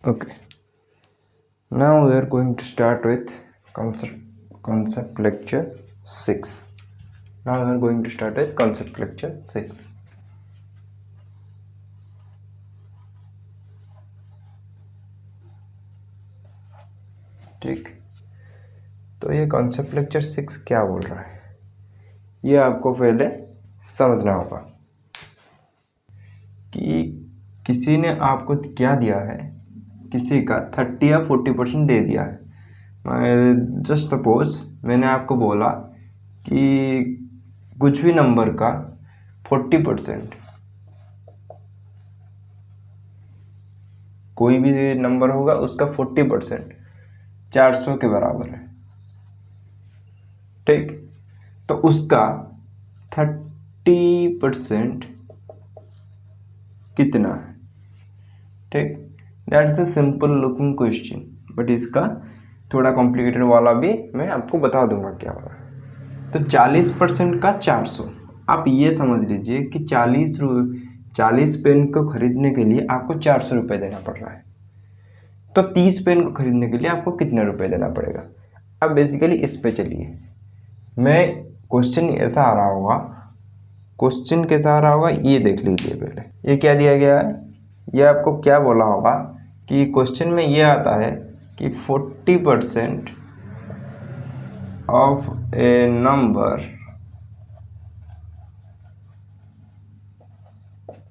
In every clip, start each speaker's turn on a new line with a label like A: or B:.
A: Okay, now we are going to start with concept lecture 6. Now we are going to start with concept lecture 6. ठीक, तो ये concept lecture 6 क्या बोल रहा है ये आपको पहले समझना होगा कि किसी ने आपको क्या दिया है, किसी का 30 या 40% दे दिया है। जस्ट सपोज मैंने आपको बोला कि कुछ भी नंबर का 40%, कोई भी नंबर होगा उसका 40% 400 के बराबर है। ठीक, तो उसका 30% कितना है? ठीक, that's a simple looking question, but इसका थोड़ा कॉम्प्लिकेटेड वाला भी मैं आपको बता दूंगा क्या होगा। तो 40% का 400, आप ये समझ लीजिए कि 40 पेन को खरीदने के लिए आपको 400 रुपये देना पड़ रहा है। तो 30 पेन को खरीदने के लिए आपको कितने रुपए देना पड़ेगा? अब बेसिकली इस पे चलिए, मैं क्वेश्चन ऐसा आ रहा होगा, क्वेश्चन कैसा आ रहा होगा ये देख लीजिए पहले। ये क्या दिया गया है, ये आपको क्या बोला होगा कि क्वेश्चन में ये आता है कि 40% of A number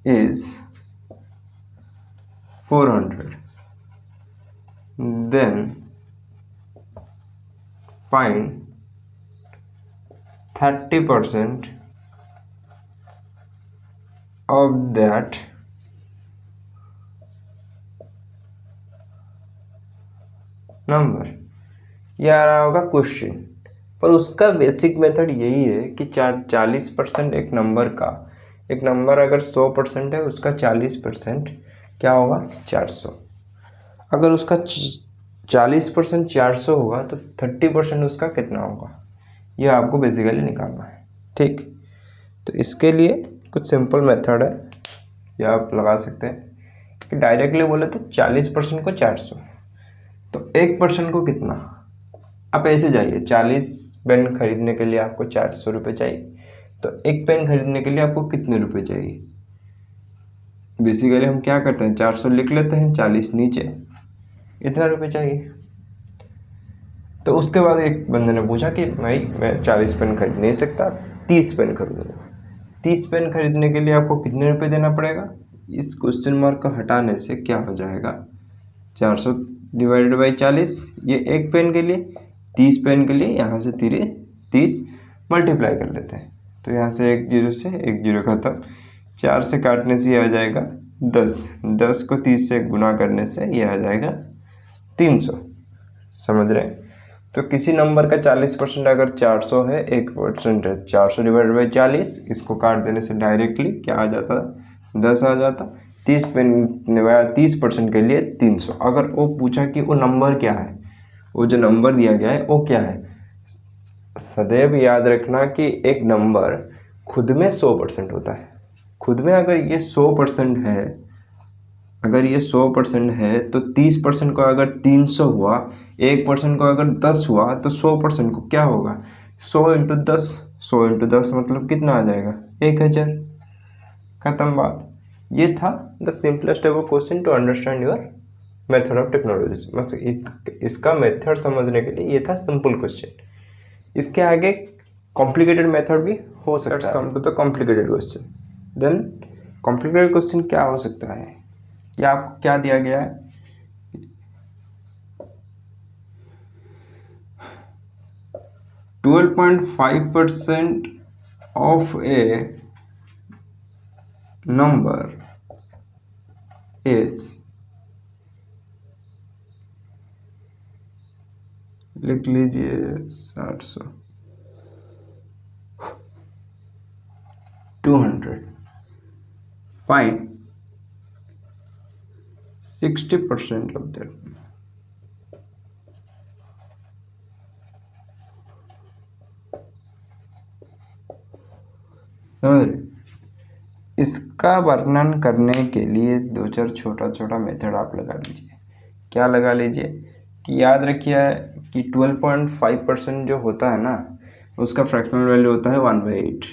A: is 400, then find 30% of that number. ये आ रहा होगा क्वेश्चन, पर उसका बेसिक मेथड यही है कि 40% एक नंबर अगर 100% है, उसका 40% क्या होगा? 400। अगर उसका 40% 400 होगा तो 30% उसका कितना होगा, यह आपको बेसिकली निकालना है। ठीक, तो इसके लिए कुछ सिंपल मेथड है, यह आप लगा सकते हैं कि डायरेक्टली बोले तो 40% को 400, तो 1% को कितना? आप ऐसे जाइए, 40 पेन खरीदने के लिए आपको 400 रुपये चाहिए, तो एक पेन खरीदने के लिए आपको कितने रुपए चाहिए? बेसिकली हम क्या करते हैं, 400 लिख लेते हैं, 40 नीचे, इतना रुपये चाहिए। तो उसके बाद एक बंदे ने पूछा कि भाई मैं 40 पेन खरीद नहीं सकता, 30 पेन खरीदूंगा। 30 पेन खरीदने के लिए आपको कितने रुपए देना पड़ेगा? इस क्वेश्चन मार्क को हटाने से क्या हो जाएगा, 400 डिवाइडेड बाई 40, ये एक पेन के लिए, 30 पेन के लिए यहाँ से 30 मल्टीप्लाई कर लेते हैं, तो यहाँ से एक जीरो खत्म, 4 से काटने से ये आ जाएगा 10 को 30 से गुना करने से ये आ जाएगा 300। समझ रहे हैं? तो किसी नंबर का 40% अगर 400 है, 1% है, 400 डिवाइडेड बाई 40, इसको काट देने से डायरेक्टली क्या आ जाता, 10 आ जाता। 30% के लिए 300। अगर वो पूछा कि वो नंबर क्या है, वो जो नंबर दिया गया है वो क्या है, सदैव याद रखना कि एक नंबर खुद में 100% होता है। खुद में अगर ये 100% है, तो 30% को अगर 300 हुआ, 1% को अगर 10 हुआ, तो 100% को क्या होगा, 100 इंटू 10, 100 इंटू 10 मतलब कितना आ जाएगा, 1000। खत्म बात। ये था the simplest ever question to understand your method of technology. बस इसका मेथड समझने के लिए ये था सिंपल क्वेश्चन। इसके आगे कॉम्प्लिकेटेड मेथड भी हो सकता है। Come to the complicated question. Then complicated question क्या हो सकता है, या आपको क्या दिया गया है, 12.5% ऑफ ए नंबर इज, लिख लीजिए 700, 200, फाइंड 60% ऑफ दैट। समझ रहे? इसका वर्णन करने के लिए 2-4 छोटा मेथड आप लगा लीजिए क्या लगा लीजिए कि याद रखिए कि 12.5% जो होता है ना उसका फ्रैक्शनल वैल्यू होता है 1/8।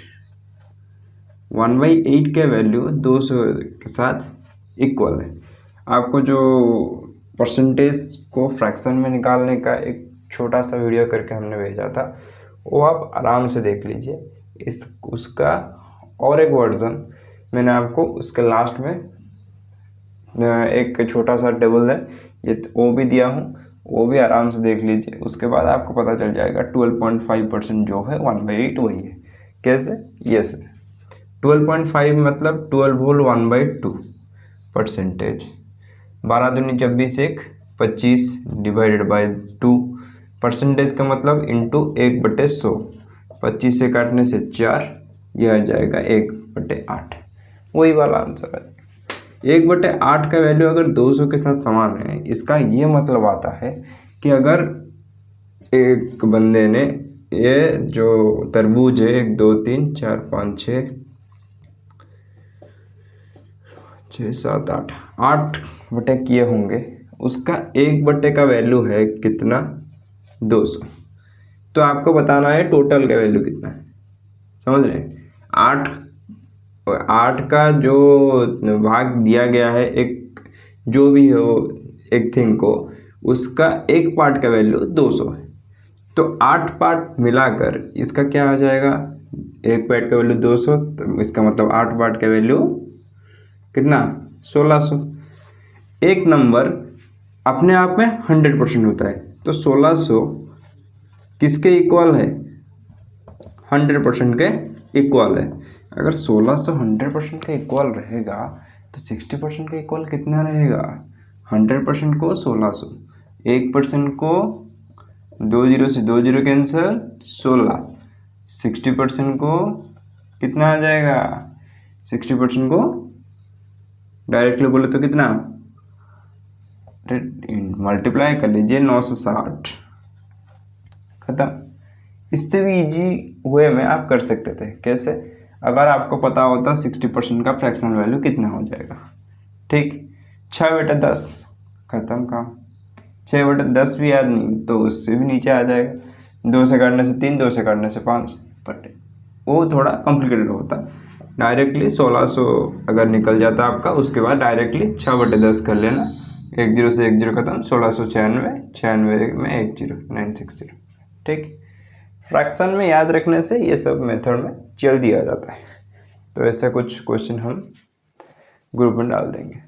A: 1/8 के वैल्यू 200 के साथ इक्वल है। आपको जो परसेंटेज को फ्रैक्शन में निकालने का एक छोटा सा वीडियो करके हमने भेजा था, वो आप आराम से देख लीजिए। उसका और एक वर्जन मैंने आपको उसके लास्ट में एक छोटा सा टेबल है, ये वो भी दिया हूँ, वो भी आराम से देख लीजिए। उसके बाद आपको पता चल जाएगा 12.5% जो है 1/8 वही है। कैसे? ये से 12.5 मतलब 12 होल 1/2 परसेंटेज। 12 दूनी 24, 1 25 डिवाइडेड बाई 2। परसेंटेज का मतलब इंटू 1/100। 25 से काटने से 4, यह आ जाएगा 1/8। वही वाला आंसर है। 1/8 का वैल्यू अगर 200 के साथ समान है, इसका ये मतलब आता है कि अगर एक बंदे ने ये जो तरबूज है 1 2 3 4 5 6 7 8 बटे किए होंगे, उसका 1/8 का वैल्यू है कितना? 200। तो आपको बताना है टोटल का वैल्यू कितना है। समझ रहे हैं? 8 का जो भाग दिया गया है एक जो भी हो एक थिंग को, उसका एक पार्ट का वैल्यू 200 है। तो 8 पार्ट मिलाकर इसका क्या आ जाएगा? एक पार्ट का वैल्यू 200, तो इसका मतलब 8 पार्ट का वैल्यू कितना? 1600। एक नंबर अपने आप में 100% होता है, तो 1600 किसके इक्वल है? 100% के इक्वल है। अगर 1600 100% का इक्वल रहेगा तो 60% का इक्वल कितना रहेगा? 100% को 1600, 1% को 2 0 से 2 0 कैंसिल 16, 60% को कितना आ जाएगा? 60% को डायरेक्टली बोले तो कितना? मल्टीप्लाई कर लीजिए 960, खत्म। इससे भी इजी वे में आप कर सकते थे। कैसे? अगर आपको पता होता 60% का फ्रैक्शनल वैल्यू कितना हो जाएगा। ठीक, 6/10 खत्म काम। 6/10 भी याद नहीं तो उससे भी नीचे आ जाएगा। 2 से काटने से 3, 2 से काटने से 5, बट वो थोड़ा कॉम्प्लिकेटेड होता। डायरेक्टली 1600 अगर निकल जाता आपका, उसके बाद डायरेक्टली 6/10 कर लेना। 1 0 से 1 0 खत्म, 1696, 96 में 1 0, 960। ठीक, फ्रैक्शन में याद रखने से ये सब मेथड में जल्दी आ जाता है। तो ऐसा कुछ क्वेश्चन हम ग्रुप में डाल देंगे।